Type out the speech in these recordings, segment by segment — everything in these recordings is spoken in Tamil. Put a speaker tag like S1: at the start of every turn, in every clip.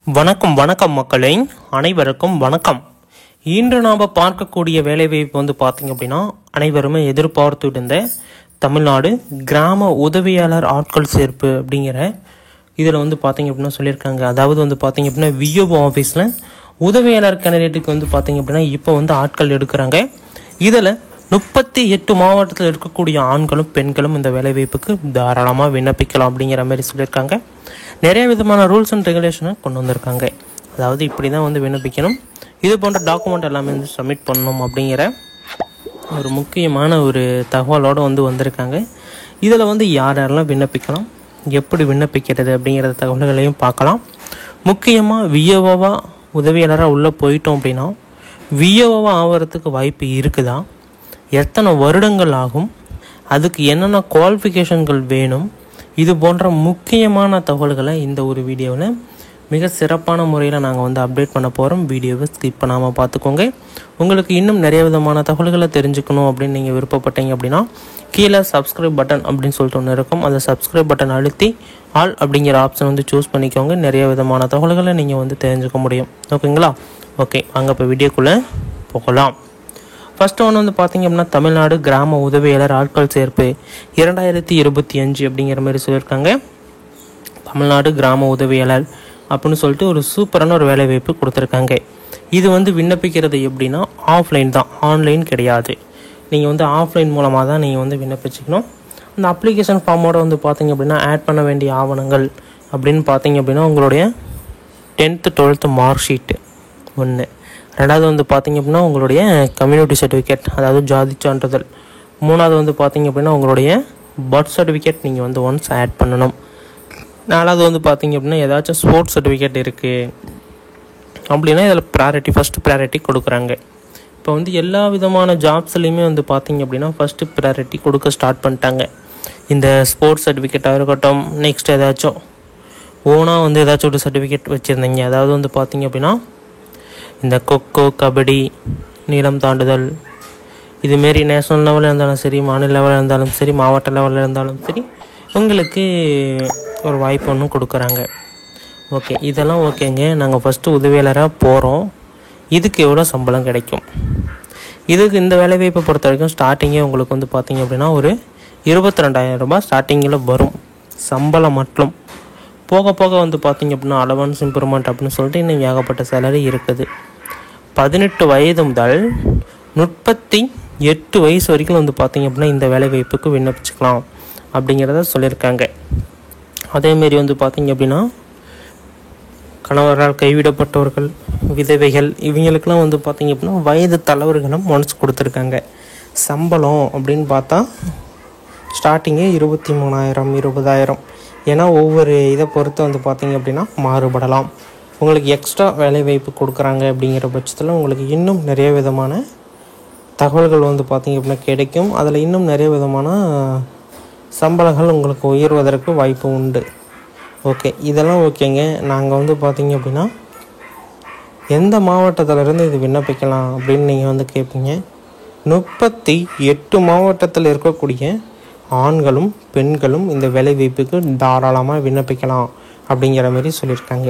S1: வணக்கம் வணக்கம் மக்களே, அனைவருக்கும் வணக்கம். இன்று நாம் பார்க்கக்கூடிய வேலைவாய்ப்பு வந்து பார்த்தீங்க அப்படின்னா, அனைவருமே எதிர்பார்த்து இருந்த தமிழ்நாடு கிராம உதவியாளர் ஆட்கள் சேர்ப்பு அப்படிங்கிற இதில் வந்து பார்த்தீங்க அப்படின்னா சொல்லியிருக்காங்க. அதாவது வந்து பார்த்தீங்க அப்படின்னா விஓஓ ஆஃபீஸில் உதவியாளர் கேண்டிடேட்டுக்கு வந்து பார்த்தீங்க அப்படின்னா இப்போ வந்து ஆட்கள் எடுக்கிறாங்க. இதில் 38 மாவட்டத்தில் இருக்கக்கூடிய ஆண்களும் பெண்களும் இந்த வேலைவாய்ப்புக்கு தாராளமாக விண்ணப்பிக்கலாம் அப்படிங்கிற மாதிரி சொல்லியிருக்காங்க. நிறைய விதமான ரூல்ஸ் அண்ட் ரெகுலேஷனை கொண்டு வந்திருக்காங்க. அதாவது இப்படி தான் வந்து விண்ணப்பிக்கணும், இது போன்ற டாக்குமெண்ட் எல்லாமே வந்து சப்மிட் பண்ணணும் அப்படிங்கிற ஒரு முக்கியமான ஒரு தகவலோடு வந்து வந்திருக்காங்க. இதில் வந்து யார் யாரெல்லாம் விண்ணப்பிக்கலாம், எப்படி விண்ணப்பிக்கிறது அப்படிங்கிற தகவல்களையும் பார்க்கலாம். முக்கியமாக விஓஓவாக உதவியாளராக உள்ளே போயிட்டோம் அப்படின்னா விஓஓவாக ஆகிறதுக்கு வாய்ப்பு இருக்குதா, எத்தனை வருடங்கள் ஆகும், அதுக்கு என்னென்ன குவாலிஃபிகேஷன்கள் வேணும், இது போன்ற முக்கியமான தகவல்களை இந்த ஒரு வீடியோவில் மிக சிறப்பான முறையில் நாங்கள் வந்து அப்டேட் பண்ண போகிறோம். வீடியோவை ஸ்கிப் பண்ணாமல் பார்த்துக்கோங்க. உங்களுக்கு இன்னும் நிறைய விதமான தகவல்களை தெரிஞ்சுக்கணும் அப்படின்னு நீங்கள் விருப்பப்பட்டீங்க அப்படின்னா கீழே சப்ஸ்கிரைப் பட்டன் அப்படின்னு சொல்லிட்டு ஒன்று இருக்கும். அந்த சப்ஸ்கிரைப் பட்டன் அழுத்தி ஆல் அப்படிங்கிற ஆப்ஷன் வந்து சூஸ் பண்ணிக்கோங்க. நிறைய விதமான தகவல்களை நீங்கள் வந்து தெரிஞ்சுக்க முடியும். ஓகேங்களா? ஓகே, வாங்க இப்போ வீடியோக்குள்ளே போகலாம். ஃபர்ஸ்ட் ஒன்று வந்து பார்த்தீங்க அப்படின்னா தமிழ்நாடு கிராம உதவியாளர் ஆட்கள் சேர்ப்பு 2025 அப்படிங்கிற மாதிரி சொல்லியிருக்காங்க. தமிழ்நாடு கிராம உதவியாளர் அப்படின்னு சொல்லிட்டு ஒரு சூப்பரான ஒரு வேலை வாய்ப்பு கொடுத்துருக்காங்க. இது வந்து விண்ணப்பிக்கிறது எப்படின்னா ஆஃப்லைன் தான், ஆன்லைன் கிடையாது. நீங்கள் வந்து ஆஃப்லைன் மூலமாக தான் நீங்கள் வந்து விண்ணப்பிச்சுக்கணும். அந்த அப்ளிகேஷன் ஃபார்மோட வந்து பார்த்தீங்க அப்படின்னா ஆட் பண்ண வேண்டிய ஆவணங்கள் அப்படின்னு பார்த்தீங்க அப்படின்னா உங்களுடைய 10th 12th மார்க் ஷீட்டு ஒன்று, ரெண்டாவது வந்து பார்த்தீங்க அப்படின்னா உங்களுடைய கம்யூனிட்டி சர்டிஃபிகேட், அதாவது ஜாதி சான்றிதழ், மூணாவது வந்து பார்த்தீங்க அப்படின்னா உங்களுடைய பர்த் சர்டிஃபிகேட் நீங்கள் வந்து ஒன்ஸ் ஆட் பண்ணணும். நாலாவது வந்து பார்த்தீங்க அப்படின்னா ஏதாச்சும் ஸ்போர்ட்ஸ் சர்டிஃபிகேட் இருக்குது அப்படின்னா இதில் ஃபஸ்ட்டு ப்ரையாரிட்டி கொடுக்குறாங்க. இப்போ வந்து எல்லா விதமான ஜாப்ஸ்லையுமே வந்து பார்த்தீங்க அப்படின்னா ஃபஸ்ட்டு ப்ரையாரிட்டி கொடுக்க ஸ்டார்ட் பண்ணிட்டாங்க. இந்த ஸ்போர்ட்ஸ் சர்டிஃபிகேட்டாக இருக்கட்டும், நெக்ஸ்ட் ஏதாச்சும் ஓனாக வந்து ஏதாச்சும் ஒரு சர்டிஃபிகேட் வச்சுருந்தீங்க, அதாவது வந்து பார்த்தீங்க அப்படின்னா இந்த கொக்கோ, கபடி, நீளம் தாண்டுதல், இதுமாரி நேஷ்னல் லெவலில் இருந்தாலும் சரி, மாநில லெவலில் இருந்தாலும் சரி, மாவட்ட லெவலில் இருந்தாலும் சரி, உங்களுக்கு ஒரு வாய்ப்பு ஒன்று கொடுக்குறாங்க. ஓகே, இதெல்லாம் ஓகேங்க. நாங்கள் ஃபஸ்ட்டு உதவியாளராக போகிறோம், இதுக்கு எவ்வளோ சம்பளம் கிடைக்கும், இதுக்கு இந்த வேலைவாய்ப்பை பொறுத்த வரைக்கும் ஸ்டார்டிங்கே உங்களுக்கு வந்து பார்த்தீங்க அப்படின்னா ஒரு 22,000 ரூபாய் ஸ்டார்டிங்கில் வரும் சம்பளம் மட்டும். போக போக வந்து பார்த்தீங்க அப்படின்னா அலவன்ஸ் இம்ப்ரூவ்மெண்ட் அப்படின்னு சொல்லிட்டு இன்னும் ஏகப்பட்ட சேலரி இருக்குது. 18 வயது முதல் 38 வயசு வரைக்கும் வந்து பார்த்தீங்க அப்படின்னா இந்த வேலைவாய்ப்புக்கு விண்ணப்பிச்சுக்கலாம் அப்படிங்கிறத சொல்லியிருக்காங்க. அதேமாரி வந்து பார்த்தீங்க அப்படின்னா கணவரால் கைவிடப்பட்டவர்கள், விதவைகள், இவங்களுக்கெல்லாம் வந்து பார்த்தீங்க அப்படின்னா வயது தலைவர்களும் ஒன்ஸ் கொடுத்துருக்காங்க. சம்பளம் அப்படின்னு பார்த்தா ஸ்டார்டிங்கே 23,000 20,000, ஏன்னா ஒவ்வொரு இதை பொறுத்து வந்து பார்த்தீங்க அப்படின்னா மாறுபடலாம். உங்களுக்கு எக்ஸ்ட்ரா வேலைவாய்ப்பு கொடுக்குறாங்க அப்படிங்கிற பட்சத்தில் உங்களுக்கு இன்னும் நிறைய விதமான தகவல்கள் வந்து பார்த்தீங்க அப்படின்னா கிடைக்கும். அதில் இன்னும் நிறைய விதமான சம்பளங்கள் உங்களுக்கு உயர்வதற்கு வாய்ப்பு உண்டு. ஓகே, இதெல்லாம் ஓகேங்க. நாங்கள் வந்து பார்த்தீங்க அப்படின்னா எந்த மாவட்டத்திலேருந்து இது விண்ணப்பிக்கலாம் அப்படின்னு நீங்கள் வந்து கேட்பீங்க. 38 மாவட்டத்தில் இருக்கக்கூடிய ஆண்களும் பெண்களும் இந்த வேலைவாய்ப்புக்கு தாராளமாக விண்ணப்பிக்கலாம் அப்படிங்கிற மாதிரி சொல்லியிருக்காங்க.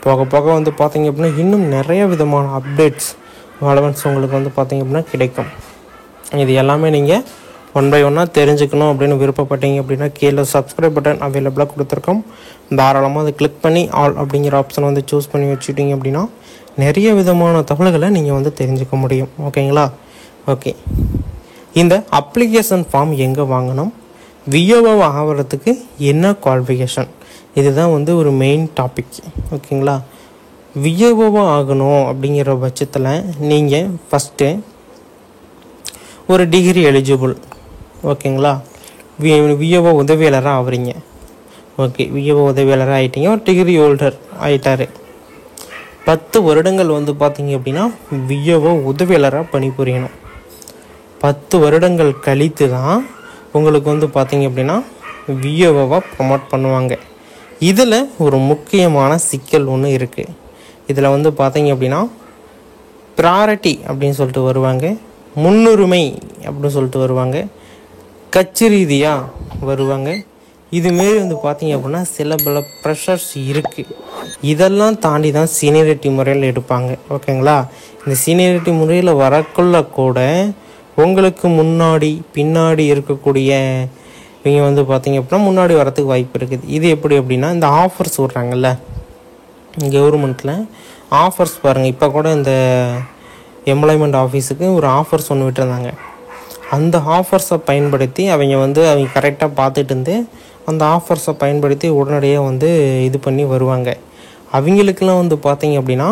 S1: போக போக வந்து பார்த்தீங்க அப்படின்னா இன்னும் நிறைய விதமான அப்டேட்ஸ் அலவன்ஸ் உங்களுக்கு வந்து பார்த்தீங்க அப்படின்னா கிடைக்கும். இது எல்லாமே நீங்கள் ஒன் பை ஒன்னாக தெரிஞ்சுக்கணும் அப்படின்னு விருப்பப்பட்டீங்க அப்படின்னா கீழே சப்ஸ்கிரைப் பட்டன் அவைலபிளாக கொடுத்துருக்கோம். தாராளமாக அதை கிளிக் பண்ணி ஆல் அப்படிங்கிற ஆப்ஷனை வந்து சூஸ் பண்ணி வச்சுட்டிங்க அப்படின்னா நிறைய விதமான தகவல்களை நீங்கள் வந்து தெரிஞ்சுக்க முடியும். ஓகேங்களா? ஓகே, இந்த அப்ளிகேஷன் ஃபார்ம் எங்கே வாங்கணும், விஓஓ ஆகிறதுக்கு என்ன குவாலிஃபிகேஷன், இதுதான் வந்து ஒரு மெயின் டாபிக். ஓகேங்களா? விஓஓ ஆகணும் அப்படிங்கிற பட்சத்தில் நீங்கள் ஃபஸ்ட்டு ஒரு டிகிரி எலிஜிபிள். ஓகேங்களா? விஓஓ உதவியாளராக ஆகிறீங்க. ஓகே, விஓஓ உதவியாளராக ஆகிட்டீங்க, ஒரு டிகிரி ஹோல்டர் ஆகிட்டார். 10 வருடங்கள் வந்து பார்த்தீங்க அப்படின்னா விஓஓ உதவியாளராக பணிபுரியணும். 10 வருடங்கள் கழித்து தான் உங்களுக்கு வந்து பார்த்தீங்க அப்படின்னா விஓஓவாக ப்ரொமோட் பண்ணுவாங்க. இதில் ஒரு முக்கியமான சிக்கல் ஒன்று இருக்குது. இதில் வந்து பார்த்தீங்க அப்படின்னா ப்ரையாரிட்டி அப்படின்னு சொல்லிட்டு வருவாங்க, முன்னுரிமை அப்படின்னு சொல்லிட்டு வருவாங்க, கட்சி ரீதியாக வருவாங்க, இதுமாரி வந்து பார்த்தீங்க அப்படின்னா சில பல ப்ரெஷர்ஸ் இருக்குது. இதெல்லாம் தாண்டி தான் சீனியரிட்டி முறையில் எடுப்பாங்க. ஓகேங்களா? இந்த சீனியரிட்டி முறையில் வரக்குள்ள கூட உங்களுக்கு முன்னாடி பின்னாடி இருக்கக்கூடிய இவங்க வந்து பார்த்தீங்க அப்படின்னா முன்னாடி வரத்துக்கு வாய்ப்பு இருக்குது. இது எப்படி அப்படின்னா, இந்த ஆஃபர்ஸ் விட்றாங்கல்ல கவர்மெண்ட்டில் ஆஃபர்ஸ் பாருங்கள். இப்போ கூட இந்த எம்ப்ளாய்மெண்ட் ஆஃபீஸுக்கு ஒரு ஆஃபர்ஸ் ஒன்று விட்டுருந்தாங்க. அந்த ஆஃபர்ஸை பயன்படுத்தி அவங்க கரெக்டாக பார்த்துட்டு இருந்து அந்த ஆஃபர்ஸை பயன்படுத்தி உடனடியாக வந்து இது பண்ணி வருவாங்க. அவங்களுக்கெல்லாம் வந்து பார்த்தீங்க அப்படின்னா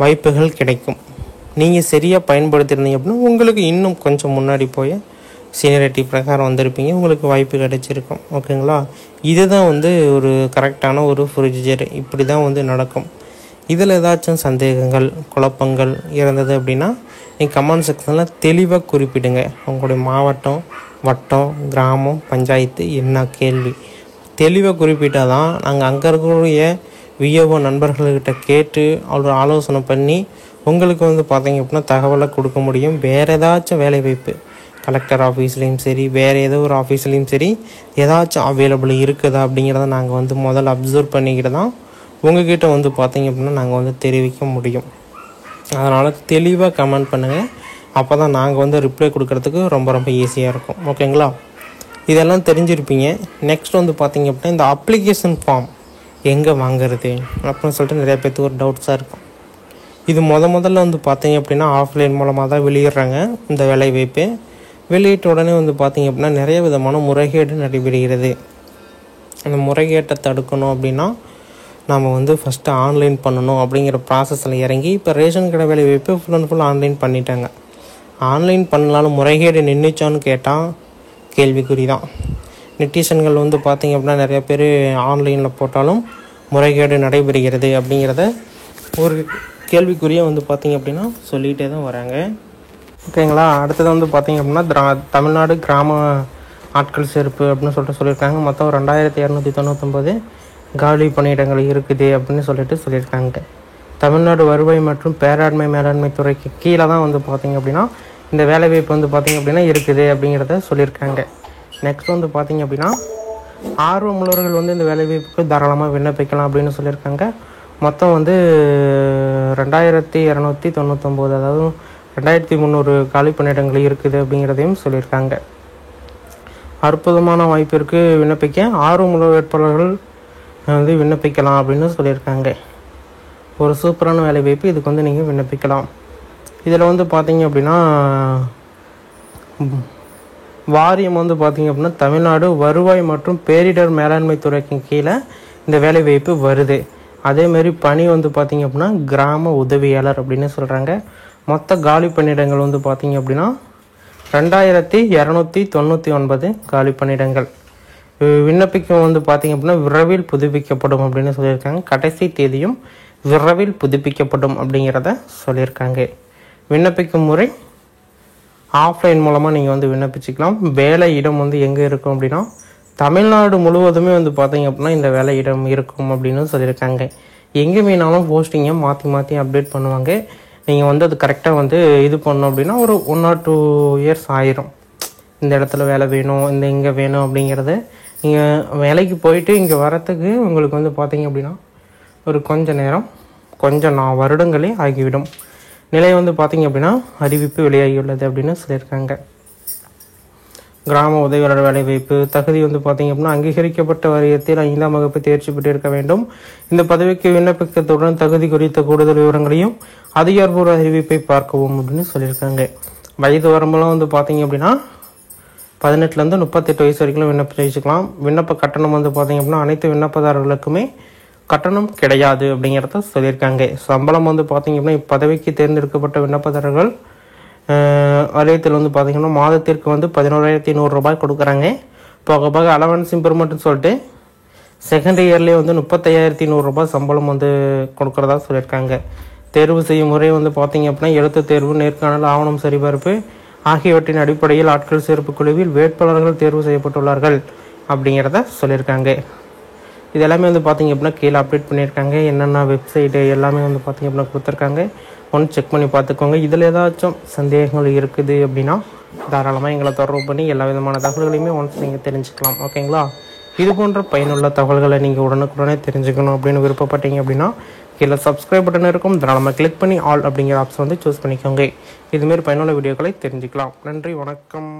S1: வாய்ப்புகள் கிடைக்கும். நீங்கள் சரியாக பயன்படுத்திருந்தீங்க அப்படின்னா உங்களுக்கு இன்னும் கொஞ்சம் முன்னாடி போய் சீனியரிட்டி பிரகாரம் வந்திருப்பீங்க, உங்களுக்கு வாய்ப்பு கிடைச்சிருக்கும். ஓகேங்களா? இதுதான் வந்து ஒரு கரெக்டான ஒரு ப்ரொசீஜர். இப்படி தான் வந்து நடக்கும். இதில் ஏதாச்சும் சந்தேகங்கள் குழப்பங்கள் இருந்தது அப்படின்னா நீங்கள் கமெண்ட் செக்ஷனில் தெளிவாக குறிப்பிடுங்க. உங்களுடைய மாவட்டம், வட்டம், கிராமம், பஞ்சாயத்து என்ன கேள்வி தெளிவாக குறிப்பிட்டால் தான் நாங்கள் அங்கே இருக்கக்கூடிய விஓஓ நண்பர்கள்கிட்ட கேட்டு ஒரு ஆலோசனை பண்ணி உங்களுக்கு வந்து பார்த்தீங்க அப்படின்னா தகவலை கொடுக்க முடியும். வேறு ஏதாச்சும் வேலை வாய்ப்பு கலெக்டர் ஆஃபீஸ்லேயும் சரி, வேறு ஏதோ ஒரு ஆஃபீஸ்லேயும் சரி ஏதாச்சும் அவைலபிள் இருக்குதா அப்படிங்கிறத நாங்கள் வந்து முதல்ல அப்சர்வ் பண்ணிக்கிட்டு தான் உங்கள்கிட்ட வந்து பார்த்தீங்க அப்படின்னா நாங்கள் வந்து தெரிவிக்க முடியும். அதனால் தெளிவாக கமெண்ட் பண்ணுங்கள். அப்போ தான் நாங்கள் வந்து ரிப்ளை கொடுக்கறதுக்கு ரொம்ப ரொம்ப ஈஸியாக இருக்கும். ஓகேங்களா? இதெல்லாம் தெரிஞ்சிருப்பீங்க. நெக்ஸ்ட் வந்து பார்த்தீங்க அப்படின்னா இந்த அப்ளிகேஷன் ஃபார்ம் எங்கே வாங்குறது அப்படின்னு சொல்லிட்டு நிறைய பேருக்கு ஒரு டவுட்ஸாக இருக்கும். இது முதல்ல வந்து பார்த்தீங்க அப்படின்னா ஆஃப்லைன் மூலமாக தான் வெளியிடுறாங்க. இந்த வேலை வாய்ப்பு வெளியிட்ட உடனே வந்து பார்த்தீங்க அப்படின்னா நிறைய விதமான முறைகேடு நடைபெறுகிறது. அந்த முறைகேட்டை தடுக்கணும் அப்படின்னா நாம் வந்து ஃபஸ்ட்டு ஆன்லைன் பண்ணணும் அப்படிங்கிற ப்ராசஸில் இறங்கி இப்போ ரேஷன் கடை வேலை வாய்ப்பு ஃபுல் அண்ட் ஃபுல் ஆன்லைன் பண்ணிட்டாங்க. ஆன்லைன் பண்ணலாலும் முறைகேடு நின்றுச்சான்னு கேட்டால் கேள்விக்குறி தான். நெட்டிசன்கள் வந்து பார்த்திங்க அப்படின்னா நிறைய பேர் ஆன்லைனில் போட்டாலும் முறைகேடு நடைபெறுகிறது அப்படிங்கிறத ஒரு கேள்விக்குறியை வந்து பார்த்திங்க அப்படின்னா சொல்லிகிட்டே தான் வராங்க. ஓகேங்களா? அடுத்தது வந்து பார்த்திங்க அப்படின்னா தமிழ்நாடு கிராம ஆட்கள் சேர்ப்பு அப்படின்னு சொல்லியிருக்காங்க. மொத்தம் 2299 காலி பணியிடங்கள் இருக்குது அப்படின்னு சொல்லியிருக்காங்க. தமிழ்நாடு வருவாய் மற்றும் பேராண்மை மேலாண்மை துறைக்கு கீழே தான் வந்து பார்த்திங்க அப்படின்னா இந்த வேலைவாய்ப்பு வந்து பார்த்திங்க அப்படின்னா இருக்குது அப்படிங்கிறத சொல்லியிருக்காங்க. நெக்ஸ்ட் வந்து பார்த்திங்க அப்படின்னா ஆர்வமுள்ளவர்கள் வந்து இந்த வேலைவாய்ப்புக்கு தாராளமாக விண்ணப்பிக்கலாம் அப்படின்னு சொல்லியிருக்காங்க. மொத்தம் வந்து 2299 அதாவது 2300 காலி பணியிடங்கள் இருக்குது அப்படிங்கிறதையும் சொல்லியிருக்காங்க. அற்புதமான வாய்ப்பிற்கு விண்ணப்பிக்க ஆர்வமுள்ள வேட்பாளர்கள் வந்து விண்ணப்பிக்கலாம் அப்படின்னு சொல்லியிருக்காங்க. ஒரு சூப்பரான வேலை வாய்ப்பு, இதுக்கு வந்து நீங்கள் விண்ணப்பிக்கலாம். இதில் வந்து பார்த்தீங்க அப்படின்னா வாரியம் வந்து பார்த்திங்க அப்படின்னா தமிழ்நாடு வருவாய் மற்றும் பேரிடர் மேலாண்மை துறைக்கு கீழே இந்த வேலை வாய்ப்பு வருது. அதேமாரி பணி வந்து பார்த்திங்க அப்படின்னா கிராம உதவியாளர் அப்படின்னு சொல்கிறாங்க. மொத்த காலி பணியிடங்கள் வந்து பார்த்திங்க அப்படின்னா 2299 காலி பணியிடங்கள். விண்ணப்பிக்கம் வந்து பார்த்திங்க அப்படின்னா விரைவில் புதுப்பிக்கப்படும் அப்படின்னு சொல்லியிருக்காங்க. கடைசி தேதியும் விரைவில் புதுப்பிக்கப்படும் அப்படிங்கிறத சொல்லியிருக்காங்க. விண்ணப்பிக்கும் முறை ஆஃப்லைன் மூலமாக நீங்கள் வந்து விண்ணப்பிச்சிக்கலாம். வேலை இடம் வந்து எங்கே இருக்கும் அப்படின்னா தமிழ்நாடு முழுவதுமே வந்து பார்த்திங்க அப்படின்னா இந்த வேலை இடம் இருக்கும் அப்படின்னு சொல்லியிருக்காங்க. எங்கே வேணாலும் போஸ்டிங்கை மாற்றி அப்டேட் பண்ணுவாங்க. நீங்கள் வந்து அது கரெக்டாக வந்து இது பண்ணணும் அப்படின்னா ஒரு 1 or 2 years ஆயிரும். இந்த இடத்துல வேலை வேணும், இங்கே வேணும் அப்படிங்கிறத நீங்கள் வேலைக்கு போயிட்டு இங்கே வரத்துக்கு உங்களுக்கு வந்து பார்த்திங்க அப்படின்னா ஒரு கொஞ்சம் வருடங்களே ஆகிவிடும். நிலை வந்து பார்த்திங்க அப்படின்னா அறிவிப்பு வெளியாகியுள்ளது அப்படின்னு சொல்லியிருக்காங்க. கிராம உதவியாளர் வேலை வாய்ப்பு தகுதி வந்து பார்த்திங்க அப்படின்னா அங்கீகரிக்கப்பட்ட வாரியத்தில் 5ஆம் வகுப்பு தேர்ச்சி பெற்றிருக்க வேண்டும். இந்த பதவிக்கு விண்ணப்பிக்கத்துடன் தகுதி குறித்த கூடுதல் விவரங்களையும் அதிகாரப்பூர்வ அறிவிப்பை பார்க்கவும் அப்படின்னு சொல்லியிருக்காங்க. வயது வரம்பெல்லாம் வந்து பார்த்திங்க அப்படின்னா 18 to 38 வயசு வரைக்கும் விண்ணப்பிச்சுக்கலாம். விண்ணப்ப கட்டணம் வந்து பார்த்திங்க அப்படின்னா அனைத்து விண்ணப்பதாரர்களுக்குமே கட்டணம் கிடையாது அப்படிங்கிறத சொல்லியிருக்காங்க. சம்பளம் வந்து பார்த்திங்க அப்படின்னா இப்பதவிக்கு தேர்ந்தெடுக்கப்பட்ட விண்ணப்பதாரர்கள் வலயத்தில் வந்து பார்த்திங்கன்னா மாதத்திற்கு வந்து 11,100 ரூபாய் கொடுக்குறாங்க. போக அலவன்ஸ் இம்ப்ரூவ்மெண்ட்னு சொல்லிட்டு செகண்ட் இயர்லேயே வந்து 35,100 ரூபாய் சம்பளம் வந்து கொடுக்குறதா சொல்லியிருக்காங்க. தேர்வு செய்யும் முறை வந்து பார்த்திங்க அப்படின்னா எழுத்து தேர்வு, நேர்காணல், ஆவணம் சரிபார்ப்பு ஆகியவற்றின் அடிப்படையில் ஆட்கள் சேர்ப்பு குழுவில் வேட்பாளர்கள் தேர்வு செய்யப்பட்டுள்ளார்கள் அப்படிங்கிறத சொல்லியிருக்காங்க. இது எல்லாமே வந்து பார்த்திங்க அப்படின்னா கீழே அப்டேட் பண்ணியிருக்காங்க. என்னென்ன வெப்சைட்டு எல்லாமே வந்து பார்த்திங்க அப்படின்னா கொடுத்துருக்காங்க. ஒன்று செக் பண்ணி பார்த்துக்கோங்க. இதில் ஏதாச்சும் சந்தேகங்கள் இருக்குது அப்படின்னா தாராளமாக எங்களை தொடர்பு பண்ணி எல்லா விதமான தகவல்களையுமே ஒன்ஸ் நீங்கள் தெரிஞ்சுக்கலாம். ஓகேங்களா? இது போன்ற பயனுள்ள தகவல்களை நீங்கள் உடனுக்குடனே தெரிஞ்சுக்கணும் அப்படின்னு விருப்பப்பட்டீங்க அப்படின்னா கீழே சப்ஸ்கிரைப் பட்டன் இருக்கும். தாராளமாக கிளிக் பண்ணி ஆல் அப்படிங்கிற ஆப்ஷன் வந்து சூஸ் பண்ணிக்கோங்க. இதுமாரி பயனுள்ள வீடியோக்களை தெரிஞ்சுக்கலாம். நன்றி, வணக்கம்.